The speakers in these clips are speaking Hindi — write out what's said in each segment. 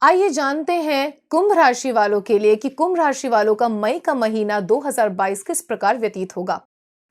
आइए जानते हैं कुंभ राशि वालों के लिए कि कुंभ राशि वालों का मई का महीना 2022 किस प्रकार व्यतीत होगा।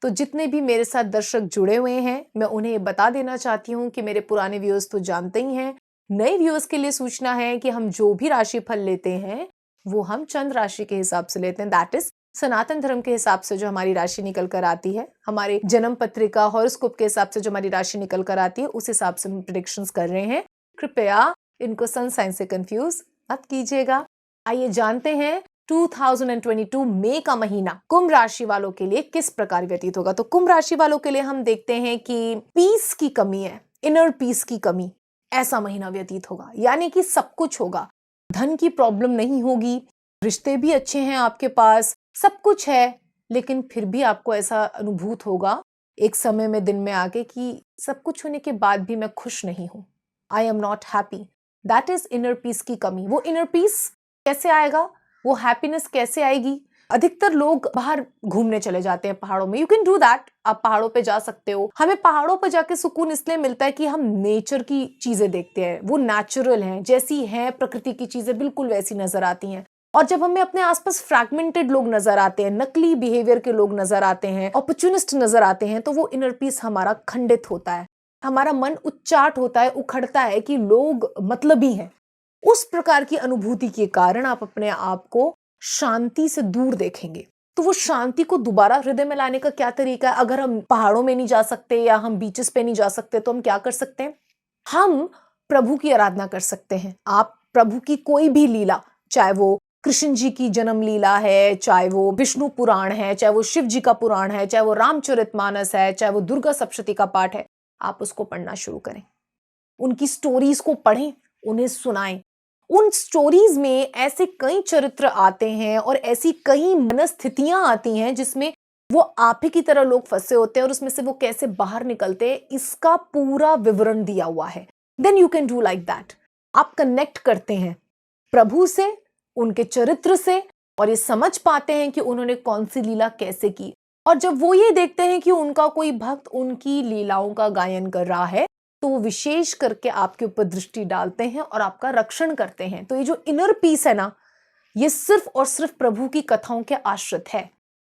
तो जितने भी मेरे साथ दर्शक जुड़े हुए हैं, मैं उन्हें बता देना चाहती हूँ कि मेरे पुराने व्यूअर्स तो जानते ही हैं। नए व्यूअर्स के लिए सूचना है कि हम जो भी राशि फल लेते हैं वो हम चंद्र राशि के हिसाब से लेते हैं। दैट इज सनातन धर्म के हिसाब से जो हमारी राशि निकल कर आती है, हमारे जन्म पत्रिका हॉरोस्कोप के हिसाब से जो हमारी राशि निकल कर आती है, उस हिसाब से हम प्रेडिक्शंस कर रहे हैं। कृपया इनको सन साइन से कंफ्यूज मत कीजिएगा। आइए जानते हैं 2022 मई का महीना कुंभ राशि वालों के लिए किस प्रकार व्यतीत होगा। तो कुंभ राशि वालों के लिए हम देखते हैं कि पीस की कमी है, इनर पीस की कमी, ऐसा महीना व्यतीत होगा। यानी कि सब कुछ होगा, धन की प्रॉब्लम नहीं होगी, रिश्ते भी अच्छे हैं आपके पास, सब कुछ है, लेकिन फिर भी आपको ऐसा अनुभूत होगा एक समय में दिन में आके कि सब कुछ होने के बाद भी मैं खुश नहीं हूं। I am not happy. That is inner peace की कमी। वो इनर पीस कैसे आएगा, वो हैप्पीनेस कैसे आएगी। अधिकतर लोग बाहर घूमने चले जाते हैं पहाड़ों में। यू कैन डू दैट, आप पहाड़ों पे जा सकते हो। हमें पहाड़ों पे जाके सुकून इसलिए मिलता है कि हम नेचर की चीजें देखते हैं, वो नेचुरल हैं, जैसी हैं प्रकृति की चीजें बिल्कुल वैसी नजर आती हैं। और जब हमें अपने आसपास फ्रैगमेंटेड लोग नजर आते हैं, नकली बिहेवियर के लोग नजर आते हैं, अपॉर्चुनिस्ट नजर आते हैं, तो वो इनर पीस हमारा खंडित होता है, हमारा मन उच्चाट होता है, उखड़ता है कि लोग मतलबी हैं। उस प्रकार की अनुभूति के कारण आप अपने आप को शांति से दूर देखेंगे। तो वो शांति को दोबारा हृदय में लाने का क्या तरीका है। अगर हम पहाड़ों में नहीं जा सकते या हम बीचेस पे नहीं जा सकते तो हम क्या कर सकते हैं, हम प्रभु की आराधना कर सकते हैं। आप प्रभु की कोई भी लीला, चाहे वो कृष्ण जी की जन्म लीला है, चाहे वो विष्णु पुराण है, चाहे वो शिव जी का पुराण है, चाहे वो रामचरितमानस है, चाहे वो दुर्गा सप्तशती का पाठ है, आप उसको पढ़ना शुरू करें, उनकी स्टोरीज को पढ़ें, उन्हें सुनाएं। उन स्टोरीज में ऐसे कई चरित्र आते हैं और ऐसी कई मनस्थितियां आती हैं जिसमें वो आप ही की तरह लोग फंसे होते हैं और उसमें से वो कैसे बाहर निकलते हैं, इसका पूरा विवरण दिया हुआ है। Then you can do like that. आप कनेक्ट करते हैं प्रभु से, उनके चरित्र से, और ये समझ पाते हैं कि उन्होंने कौन सी लीला कैसे की। और जब वो ये देखते हैं कि उनका कोई भक्त उनकी लीलाओं का गायन कर रहा है, तो वो विशेष करके आपके ऊपर दृष्टि डालते हैं और आपका रक्षण करते हैं। तो ये जो इनर पीस है ना, ये सिर्फ और सिर्फ प्रभु की कथाओं के आश्रित है।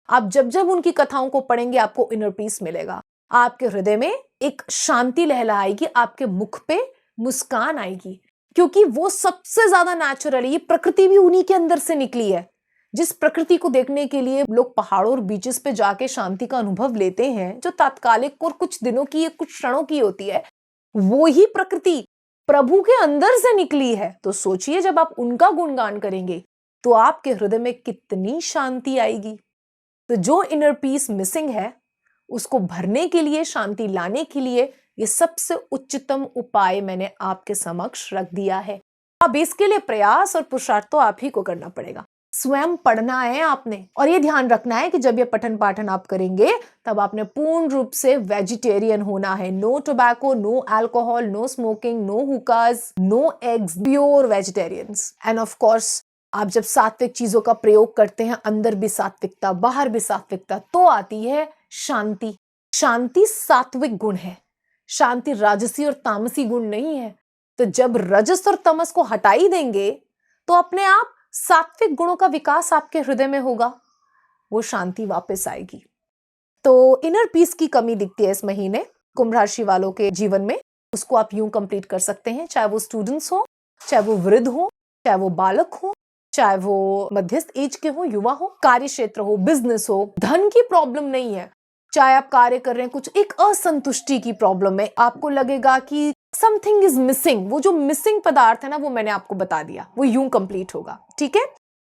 आप जब जब उनकी कथाओं को पढ़ेंगे आपको इनर पीस मिलेगा, आपके हृदय में एक शांति लहराएगी, आपके मुख पे मुस्कान आएगी, क्योंकि वो सबसे ज्यादा नेचुरल है। ये प्रकृति भी उन्हीं के अंदर से निकली है। जिस प्रकृति को देखने के लिए लोग पहाड़ों और बीचेस पे जाके शांति का अनुभव लेते हैं, जो तात्कालिक और कुछ दिनों की, कुछ क्षणों की होती है, वो ही प्रकृति प्रभु के अंदर से निकली है। तो सोचिए, जब आप उनका गुणगान करेंगे तो आपके हृदय में कितनी शांति आएगी। तो जो इनर पीस मिसिंग है, उसको भरने के लिए, शांति लाने के लिए, ये सबसे उच्चतम उपाय मैंने आपके समक्ष रख दिया है। अब इसके लिए प्रयास और पुरुषार्थ तो आप ही को करना पड़ेगा। स्वयं पढ़ना है आपने, और ये ध्यान रखना है कि जब ये पठन पाठन आप करेंगे तब आपने पूर्ण रूप से वेजिटेरियन होना है। No tobacco, no alcohol, no smoking, no hookahs, no eggs, pure vegetarians. And of course आप जब सात्विक चीजों का प्रयोग करते हैं, अंदर भी सात्विकता, बाहर भी सात्विकता, तो आती है शांति। शांति सात्विक गुण है, शांति राजसी और तामसी गुण नहीं है। तो जब रजस और तमस को हटा ही देंगे तो अपने आप सात्विक गुणों का विकास आपके हृदय में होगा, वो शांति वापस आएगी। तो इनर पीस की कमी दिखती है इस महीने कुंभ राशि वालों के जीवन में। उसको आप यूं कंप्लीट कर सकते हैं, चाहे वो स्टूडेंट्स हो, चाहे वो वृद्ध हो, चाहे वो बालक हो, चाहे वो मध्यस्थ एज के हो, युवा हो, कार्य क्षेत्र हो, बिजनेस हो। धन की प्रॉब्लम नहीं है, चाहे आप कार्य कर रहे हैं, कुछ एक असंतुष्टि की प्रॉब्लम है, आपको लगेगा कि समथिंग इज मिसिंग, वो जो मिसिंग पदार्थ है ना, वो मैंने आपको बता दिया, वो यूं कंप्लीट होगा। ठीक है।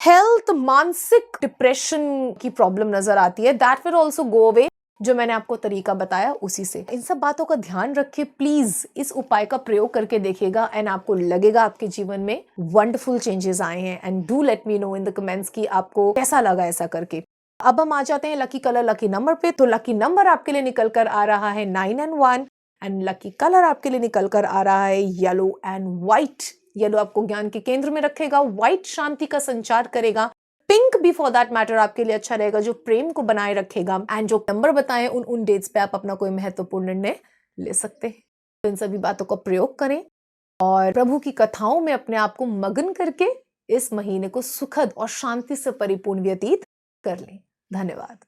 हेल्थ, मानसिक डिप्रेशन की प्रॉब्लम नजर आती है, that will also go away. जो मैंने आपको तरीका बताया उसी से। इन सब बातों का ध्यान रखिए प्लीज, इस उपाय का प्रयोग करके देखिएगा एंड आपको लगेगा आपके जीवन में वंडरफुल चेंजेस आए हैं। And do let me know in the comments कि आपको कैसा लगा ऐसा करके। अब हम आ जाते हैं लकी कलर, लकी नंबर पे। तो लकी नंबर आपके लिए निकल कर आ रहा है 9 and 1, एंड लकी कलर आपके लिए निकल कर आ रहा है येलो एंड व्हाइट। येलो आपको ज्ञान के केंद्र में रखेगा, व्हाइट शांति का संचार करेगा, पिंक भी फॉर दैट मैटर आपके लिए अच्छा रहेगा, जो प्रेम को बनाए रखेगा। एंड जो नंबर बताएं उन डेट्स पे आप अपना कोई महत्वपूर्ण निर्णय ले सकते हैं। तो इन सभी बातों का प्रयोग करें और प्रभु की कथाओं में अपने आप को मगन करके इस महीने को सुखद और शांति से परिपूर्ण व्यतीत कर लें। धन्यवाद।